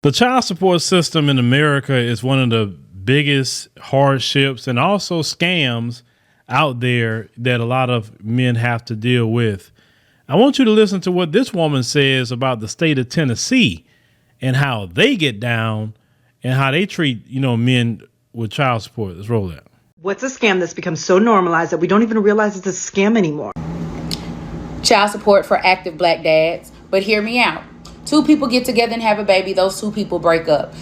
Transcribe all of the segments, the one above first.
The child support system in America is one of the biggest hardships and also scams out there that a lot of men have to deal with. I want you to listen to what this woman says about the state of Tennessee and how they get down and how they treat, men with child support. Let's roll that. What's a scam that's become so normalized that we don't even realize it's a scam anymore? Child support for active black dads. But hear me out. Two people get together and have a baby. Those two people break up.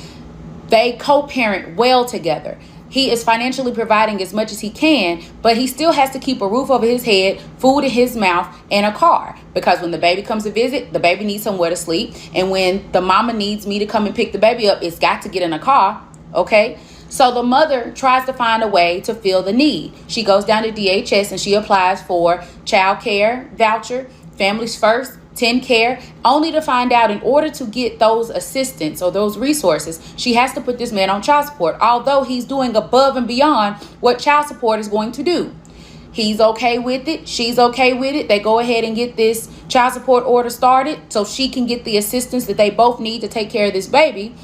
They co-parent well together. He is financially providing as much as he can, but he still has to keep a roof over his head, food in his mouth, and a car. Because when the baby comes to visit, the baby needs somewhere to sleep. And when the mama needs me to come and pick the baby up, it's got to get in a car. Okay? So the mother tries to find a way to fill the need. She goes down to DHS and she applies for child care voucher, Families First, 10 Care, only to find out in order to get those assistance or those resources, she has to put this man on child support, although he's doing above and beyond what child support is going to do. He's okay with it. She's okay with it. They go ahead and get this child support order started so she can get the assistance that they both need to take care of this baby,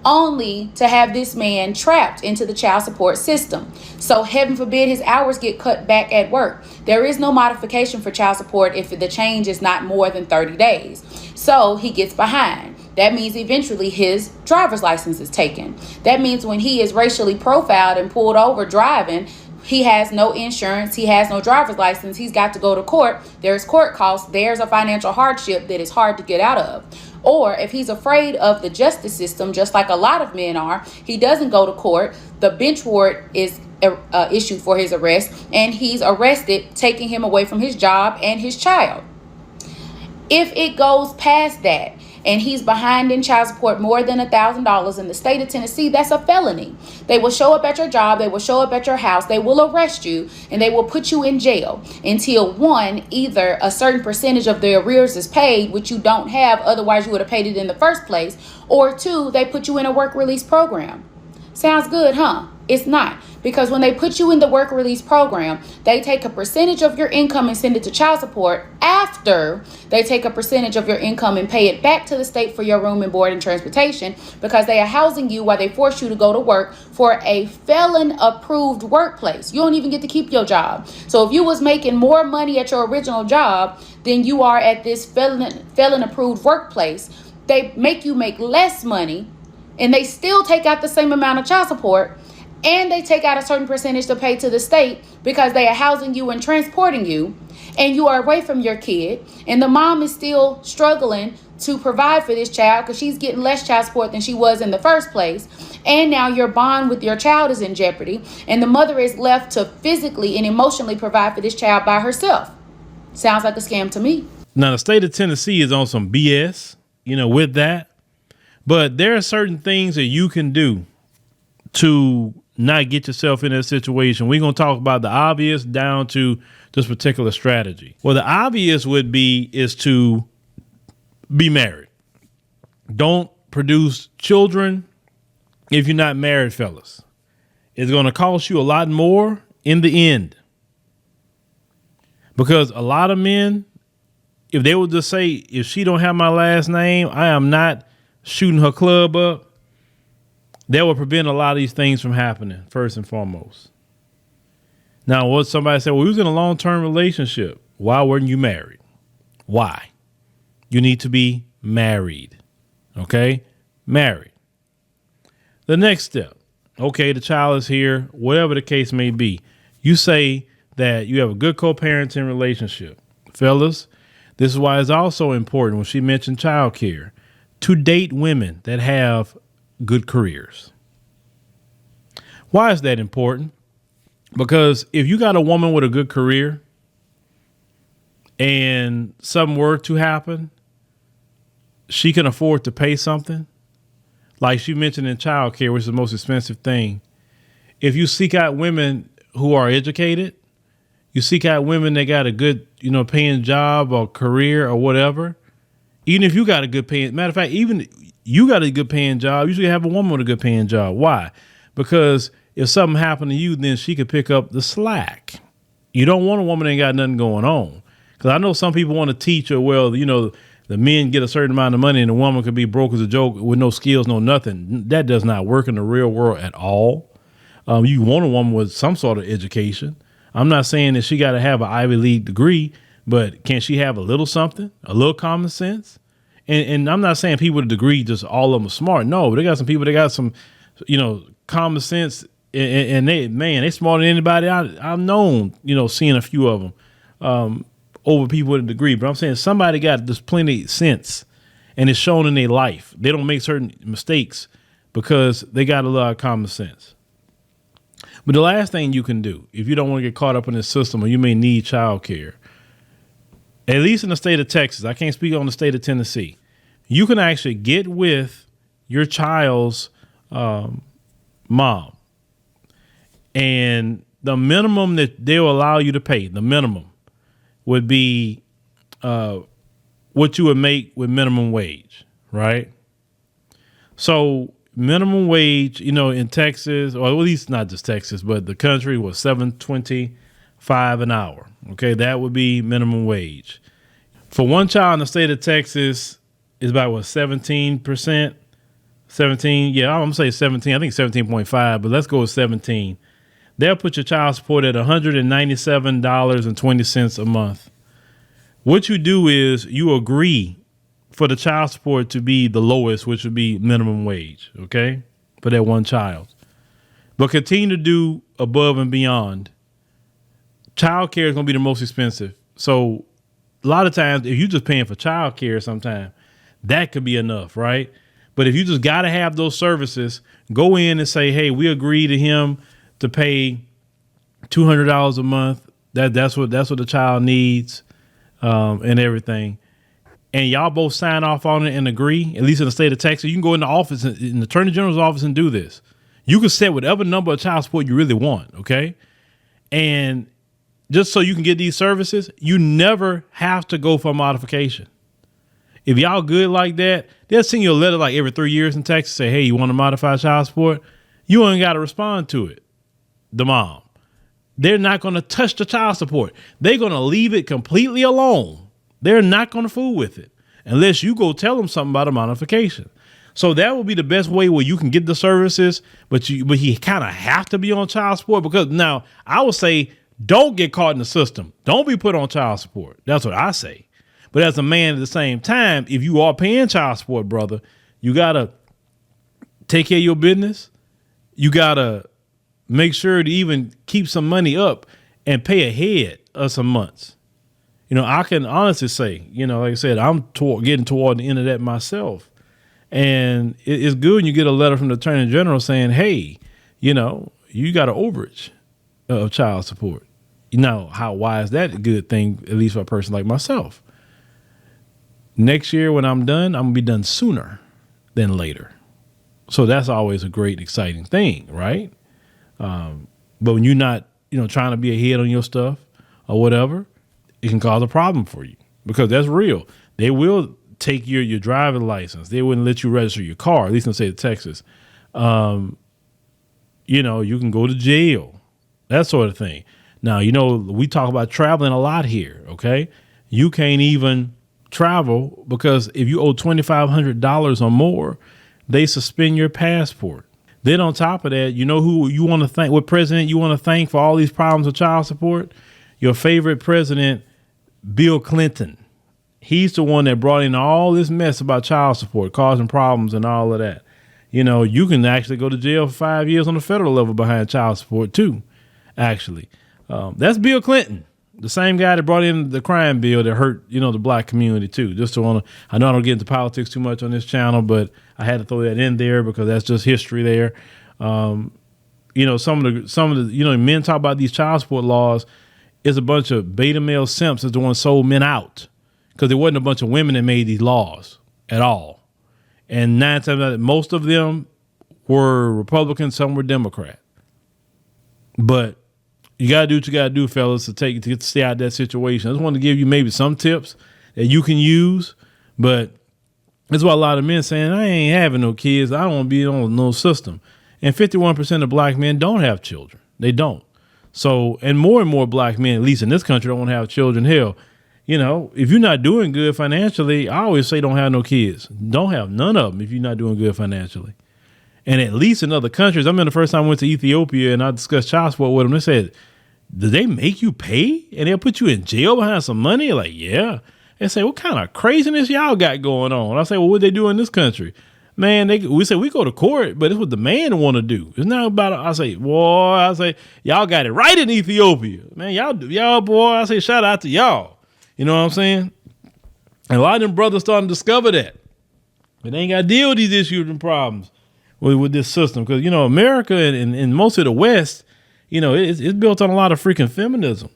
only to have this man trapped into the child support system. So heaven forbid his hours get cut back at work. There is no modification for child support if the change is not more than 30 days. So he gets behind. That means eventually his driver's license is taken. That means when he is racially profiled and pulled over driving, he has no insurance. He has no driver's license. He's got to go to court. There's court costs. There's a financial hardship that is hard to get out of. Or if he's afraid of the justice system, just like a lot of men are, he doesn't go to court. The bench warrant is issued for his arrest, and he's arrested, taking him away from his job and his child. If it goes past that, and he's behind in child support more than $1,000 in the state of Tennessee, that's a felony. They will show up at your job, they will show up at your house, they will arrest you, and they will put you in jail until one, either a certain percentage of the arrears is paid, which you don't have, otherwise you would have paid it in the first place, or two, they put you in a work release program. Sounds good, huh? It's not. Because when they put you in the work release program, they take a percentage of your income and send it to child support after they take a percentage of your income and pay it back to the state for your room and board and transportation, because they are housing you while they force you to go to work for a felon approved workplace. You don't even get to keep your job. So if you was making more money at your original job than you are at this felon approved workplace, they make you make less money and they still take out the same amount of child support. And they take out a certain percentage to pay to the state because they are housing you and transporting you, and you are away from your kid, and the mom is still struggling to provide for this child because she's getting less child support than she was in the first place. And now your bond with your child is in jeopardy, and the mother is left to physically and emotionally provide for this child by herself. Sounds like a scam to me. Now, the state of Tennessee is on some BS, with that. But there are certain things that you can do to not get yourself in that situation. We're going to talk about the obvious down to this particular strategy. Well, the obvious is to be married. Don't produce children if you're not married, fellas. It's going to cost you a lot more in the end. Because a lot of men, if they would just say, if she don't have my last name, I am not shooting her club up, that will prevent a lot of these things from happening, first and foremost. Now, what somebody said, well, we was in a long-term relationship. Why weren't you married? Why? You need to be married. Okay? Married. The next step. Okay, the child is here, whatever the case may be. You say that you have a good co-parenting relationship. Fellas, this is why it's also important when she mentioned child care to date women that have good careers. Why is that important? Because if you got a woman with a good career and something were to happen, she can afford to pay something. Like she mentioned in childcare, which is the most expensive thing. If you seek out women who are educated, you seek out women that got a good, paying job or career or whatever. Even if you got a good paying, matter of fact, even you got a good paying job, you should have a woman with a good paying job. Why? Because if something happened to you, then she could pick up the slack. You don't want a woman that ain't got nothing going on. Because I know some people want to teach her, well, the men get a certain amount of money and the woman could be broke as a joke with no skills, no nothing. That does not work in the real world at all. You want a woman with some sort of education. I'm not saying that she got to have an Ivy League degree, but can she have a little something, a little common sense? And I'm not saying people with a degree, just all of them are smart. No, but they got some people that got some, common sense, and they smarter than anybody I've known, seeing a few of them over people with a degree. But I'm saying somebody got this plenty of sense, and it's shown in their life. They don't make certain mistakes because they got a lot of common sense. But the last thing you can do, if you don't want to get caught up in this system or you may need child care, at least in the state of Texas, I can't speak on the state of Tennessee, you can actually get with your child's mom. And the minimum that they'll allow you to pay, the minimum, would be what you would make with minimum wage, right? So minimum wage, in Texas, or at least not just Texas, but the country was $7.25 an hour. Okay, that would be minimum wage. For one child in the state of Texas, is about 17%? 17, yeah, I'm gonna say 17. I think 17.5, but let's go with 17. They'll put your child support at $197.20 a month. What you do is you agree for the child support to be the lowest, which would be minimum wage, okay, for that one child. But continue to do above and beyond. Child care is going to be the most expensive. So a lot of times, if you're just paying for child care sometime, that could be enough, right? But if you just got to have those services, go in and say, hey, we agree to him to pay $200 a month. That's what the child needs, and everything. And y'all both sign off on it and agree, at least in the state of Texas. You can go in the office, in the Attorney General's office, and do this. You can set whatever number of child support you really want, okay? And just so you can get these services, you never have to go for a modification. If y'all good like that, they'll send you a letter like every 3 years in Texas, say, hey, you want to modify child support? You ain't got to respond to it, the mom. They're not going to touch the child support. They're going to leave it completely alone. They're not going to fool with it unless you go tell them something about a modification. So that would be the best way where you can get the services, but you kind of have to be on child support, because now I would say don't get caught in the system. Don't be put on child support. That's what I say. But as a man at the same time, if you are paying child support, brother, you got to take care of your business. You got to make sure to even keep some money up and pay ahead of some months. I can honestly say, like I said, I'm getting toward the end of that myself. And it's good when you get a letter from the Attorney General saying, hey, you got an overage of child support. Why is that a good thing, at least for a person like myself? Next year when I'm done, I'm going to be done sooner than later. So that's always a great, exciting thing, right? But when you're not, trying to be ahead on your stuff or whatever, it can cause a problem for you, because that's real. They will take your driving license. They wouldn't let you register your car, at least in the state of Texas. You can go to jail, that sort of thing. Now, we talk about traveling a lot here, okay? You can't even travel because if you owe $2,500 or more, they suspend your passport. Then on top of that, who you want to thank, what president you want to thank for all these problems with child support? Your favorite president, Bill Clinton. He's the one that brought in all this mess about child support, causing problems and all of that. You can actually go to jail for 5 years on the federal level behind child support too, actually. That's Bill Clinton, the same guy that brought in the crime bill that hurt, the black community too. I know I don't get into politics too much on this channel, but I had to throw that in there because that's just history there. Some of the men talk about these child support laws is a bunch of beta male simps is the one sold men out, because there wasn't a bunch of women that made these laws at all. And 9 times out of most of them were Republican, some were Democrat. But you got to do what you got to do, fellas, to stay out of that situation. I just want to give you maybe some tips that you can use, but that's why a lot of men saying, I ain't having no kids. I don't want to be on no system. And 51% of black men don't have children. They don't. So, and more black men, at least in this country, don't want to have children. Hell, you know, if you're not doing good financially, I always say don't have no kids. Don't have none of them if you're not doing good financially. And at least in other countries, I remember the first time I went to Ethiopia and I discussed child support with them. They said, do they make you pay? And they'll put you in jail behind some money? Like, yeah. They say, what kind of craziness y'all got going on? I say, well, what they do in this country? Man, we say we go to court, but it's what the man want to do. It's not about, I say, y'all got it right in Ethiopia. Man, y'all, boy, I say, shout out to y'all. You know what I'm saying? And a lot of them brothers starting to discover that. But they ain't got to deal with these issues and problems with this system. Because, you know, America and most of the West, you know, it's built on a lot of freaking feminism,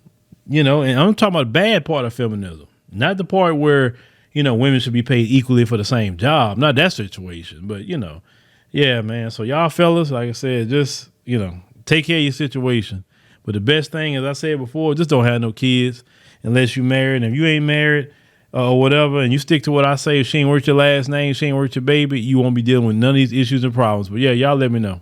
you know, and I'm talking about the bad part of feminism, not the part where, you know, women should be paid equally for the same job. Not that situation, but, you know, yeah, man. So y'all fellas, like I said, just, you know, take care of your situation. But the best thing, as I said before, just don't have no kids unless you married. And if you ain't married or whatever, and you stick to what I say, if she ain't worth your last name, she ain't worth your baby, you won't be dealing with none of these issues and problems. But yeah, y'all let me know.